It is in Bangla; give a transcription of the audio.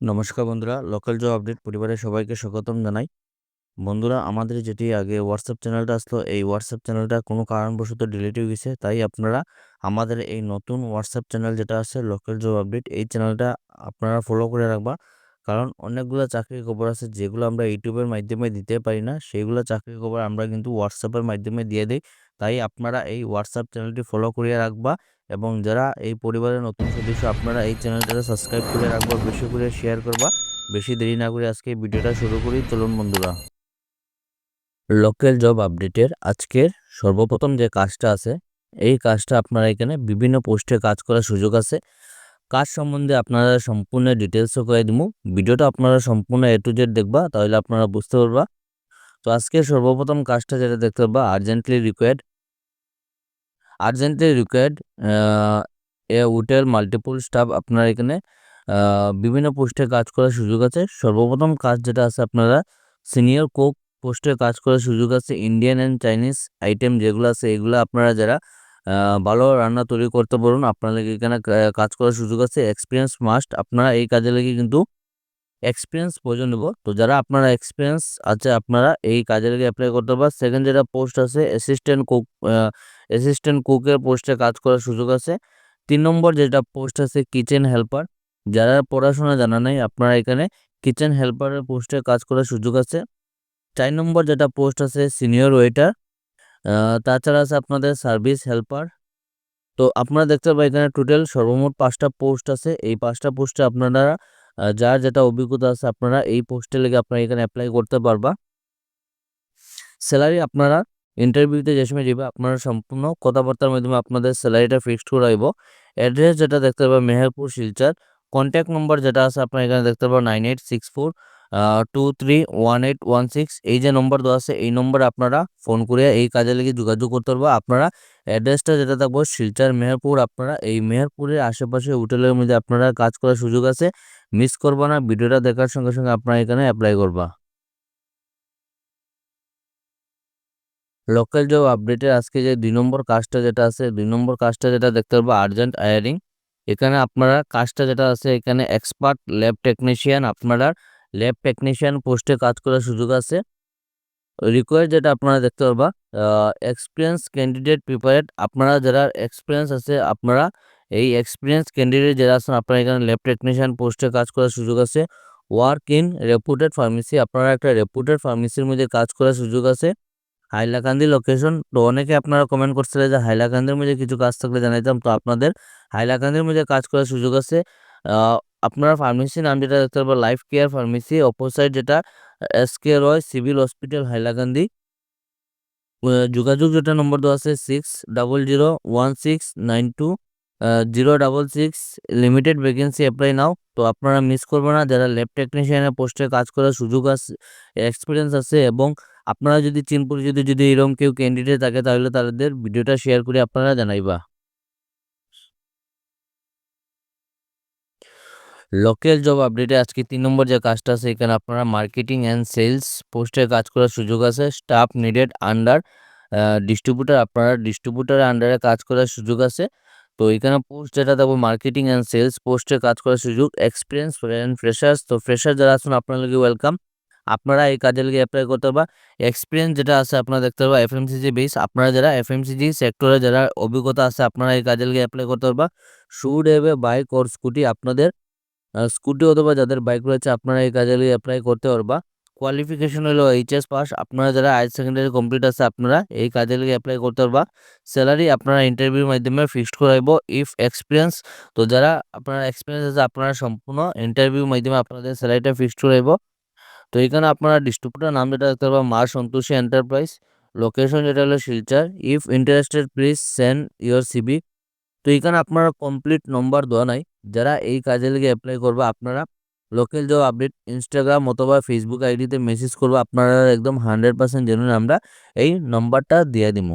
নমস্কার বন্ধুরা, লোকাল জব আপডেট পরিবারের সবাইকে স্বাগতম জানাই। বন্ধুরা, আমাদের যেটি আগে হোয়াটসঅ্যাপ চ্যানেলটা আসলো, এই হোয়াটসঅ্যাপ চ্যানেলটা কোনো কারণবশত ডিলিট হয়ে গেছে। তাই আপনারা আমাদের এই নতুন হোয়াটসঅ্যাপ চ্যানেল যেটা আছে লোকাল জব আপডেট, এই চ্যানেলটা আপনারা ফলো করে রাখবা। কারণ অনেকগুলো চাকরির খবর আছে যেগুলো আমরা ইউটিউবের মাধ্যমে দিতে পারি না, সেইগুলো চাকরির খবর আমরা কিন্তু হোয়াটসঅ্যাপের মাধ্যমে দিয়ে দিই। তাই আপনারা এই হোয়াটসঅ্যাপ চ্যানেলটি ফলো করিয়ে রাখবা এবং যারা এই পরিবারের নতুন সদস্য আপনারা এই চ্যানেলটা সাবস্ক্রাইব করে রাখবা, বেশি করে শেয়ার করবা। বেশি দেরি না করে আজকে ভিডিওটা শুরু করি, চলুন বন্ধুরা। লোকাল জব আপডেটের আজকের সর্বপ্রথম যে কাজটা আছে, এই কাজটা আপনারা এখানে বিভিন্ন পোস্টে কাজ করার সুযোগ আছে। কাজ সম্বন্ধে আপনারা সম্পূর্ণ ডিটেলসও করে দিব। ভিডিওটা আপনারা সম্পূর্ণ A to Z দেখবা, তাহলে আপনারা বুঝতে পারবা। তো আজকে সর্বপ্রথম কাজটা যেটা দেখতে পারবা, আর্জেন্টলি রিকোয়ার্ড এ হোটেল মাল্টিপল স্টাফ। আপনারা এখানে বিভিন্ন পোস্টে কাজ করার সুযোগ আছে। সর্বপ্রথম কাজ যেটা আছে, আপনারা সিনিয়র কুক পোস্টে কাজ করার সুযোগ আছে। ইন্ডিয়ান অ্যান্ড চাইনিজ আইটেম যেগুলো আছে, এগুলো আপনারা যারা ভালো রান্না তৈরি করতে পারুন, আপনাদের এখানে কাজ করার সুযোগ আছে। এক্সপিরিয়েন্স মাস্ট, আপনারা এই কাজে লেগে কিন্তু এক্সপিরিয়েন্স প্রয়োজন নেব। তো যারা আপনারা এক্সপিরিয়েন্স আছে, আপনারা এই কাজে লেগে অ্যাপ্লাই করতে পারবেন। সেকেন্ড যেটা পোস্ট আছে, অ্যাসিস্ট্যান্ট কুকের পোস্টে কাজ করার সুযোগ আছে। 3 নম্বর যেটা পোস্ট আছে, কিচেন হেল্পার। যারা পড়াশোনা জানা নাই, আপনারা এখানে কিচেন হেল্পারের পোস্টে কাজ করার সুযোগ আছে। 4 নম্বর যেটা পোস্ট আছে, সিনিয়র ওয়েটার। তাছাড়া আছে আপনাদের সার্ভিস হেল্পার। তো আপনারা দেখতে পাবেন এখানে টোটাল সর্বমোট 5টা পোস্ট আছে। এই 5টা পোস্টে আপনারা যার যেটা অভিজ্ঞতা আছে, আপনারা এই পোস্টে লেগে আপনারা এখানে অ্যাপ্লাই করতে পারবা। স্যালারি আপনারা ইন্টারভিউতে যে সময় যাবে, আপনারা সম্পূর্ণ কথাবার্তার মাধ্যমে আপনাদের স্যালারিটা ফিক্সড করাইব। অ্যাড্রেস যেটা দেখতে পাবেন মেহেরপুর শিলচর। কন্ট্যাক্ট নম্বর যেটা আছে, আপনারা এখানে দেখতে পাবেন 9864231816। এই যে নম্বর দেওয়া আছে, এই নম্বরে আপনারা ফোন করে এই কাজে লেগে যোগাযোগ করতে পারবো। আপনারা অ্যাড্রেসটা যেটা থাকবো শিলচর মেহেরপুর, আপনারা এই মেহেরপুরের আশেপাশে হোটেলের মধ্যে আপনারা কাজ করার সুযোগ আছে। মিস করবা না, ভিডিওটা দেখার সঙ্গে সঙ্গে আপনারা এখানে অ্যাপ্লাই করবা। লোকাল জব আপডেটের আজকে যে 2 নম্বর কাজটা যেটা আছে, 2 নম্বর কাজটা যেটা দেখতে পারবো আর্জেন্ট হায়ারিং। এখানে আপনারা কাজটা যেটা আছে, এখানে এক্সপার্ট ল্যাব টেকনিশিয়ান, আপনারা ল্যাব টেকনিশিয়ান পোস্টে কাজ করার সুযোগ আছে। রিকোয়ার্ড যেটা আপনারা দেখতে পারবা, এক্সপিরিয়েন্স ক্যান্ডিডেট প্রিপারেড। আপনারা যারা এক্সপিরিয়েন্স আছে, আপনারা এই এক্সপিরিয়েন্স ক্যান্ডিডেট যারা আছেন, আপনারা এখানে ল্যাব টেকনিশিয়ান পোস্টে কাজ করার সুযোগ আছে। ওয়ার্ক ইন রেপুটেড ফার্মেসি, আপনারা একটা রেপুটেড ফার্মেসির মধ্যে কাজ করার সুযোগ আছে। হাইলাকান্দি লোকেশন। তো অনেকে আপনারা কমেন্ট করছিলেন যে হাইলাকান্দির মধ্যে কিছু কাজ থাকলে জানাইতাম। তো আপনাদের হাইলাকান্দির মধ্যে কাজ করার সুযোগ আছে। আপনারা ফার্মেসি নাম যেটা দেখতে পারবেন লাইফ কেয়ার ফার্মেসি, অপোসাইড যেটা SK রয় সিভিল হসপিটাল হাইলাকান্দি। যোগাযোগ যেটা নম্বর দেওয়া আছে 6001692066। লিমিটেড ভ্যাকেন্সি, অ্যাপ্লাই নাও। তো আপনারা মিস করবেন না, যারা ল্যাব টেকনিশিয়ানের পোস্টে কাজ করার সুযোগ আছে, এক্সপিরিয়েন্স আছে, এবং আপনারা যদি যদি এরকম কেউ ক্যান্ডিডেট থাকে, তাহলে তাদের ভিডিওটা শেয়ার করে আপনারা জানাইবা। লোকাল জব আপডেটে আজকে 3 নম্বর যে কাজটা আছে, এখানে আপনারা মার্কেটিং অ্যান্ড সেলস পোস্টে কাজ করার সুযোগ আছে। স্টাফ নিডেড আন্ডার ডিস্ট্রিবিউটার, আপনারা ডিস্ট্রিবিউটারের আন্ডারে কাজ করার সুযোগ আছে। তো এখানে পোস্ট যেটা দেবো মার্কেটিং অ্যান্ড সেলস পোস্টে কাজ করার সুযোগ। এক্সপিরিয়েন্স ফ্রেশার্স, তো ফ্রেশার যারা আছেন আপনার লাগে ওয়েলকাম। আপনারা এই কাজে লেগে অ্যাপ্লাই করতে পারবা। এক্সপিরিয়েন্স যেটা আছে আপনারা দেখতে পারবা FMCG বেস, আপনারা যারা FMCG সেক্টরে যারা অভিজ্ঞতা আছে, আপনারা এই কাজে লেগে অ্যাপ্লাই করতে পারবা। Should have a bike or scooty, আপনাদের স্কুটি অথবা যাদের বাইক রয়েছে, আপনারা এই কাজে অ্যাপ্লাই করতে পারবা। কোয়ালিফিকেশন হলো HS পাস, আপনারা যারা হায়ার সেকেন্ডারি কমপ্লিট আছে, আপনারা এই কাজে অ্যাপ্লাই করতে পারবা। স্যালারি আপনারা ইন্টারভিউর মাধ্যমে ফিক্সড করাইব। ইফ এক্সপিরিয়েন্স, তো যারা আপনারা এক্সপিরিয়েন্স আছে, আপনারা সম্পূর্ণ ইন্টারভিউর মাধ্যমে আপনাদের স্যালারিটা ফিক্সড করাইব। তো এখানে আপনারা ডিস্ট্রিবিউটার নাম যেটা দেখতে পারবা মা সন্তোষী এন্টারপ্রাইজ। লোকেশন যেটা হলো Silchar. If interested please send your CV। তো এখানে আপনারা কমপ্লিট নম্বর দেওয়া নাই। যারা এই কাজে লেগে অ্যাপ্লাই করবে, আপনারা লোকাল জব আপডেট ইনস্টাগ্রাম অথবা ফেসবুক আইডিতে মেসেজ করবে, আপনারা একদম 100% জেনুইন আমরা এই নম্বরটা দিয়ে দিব।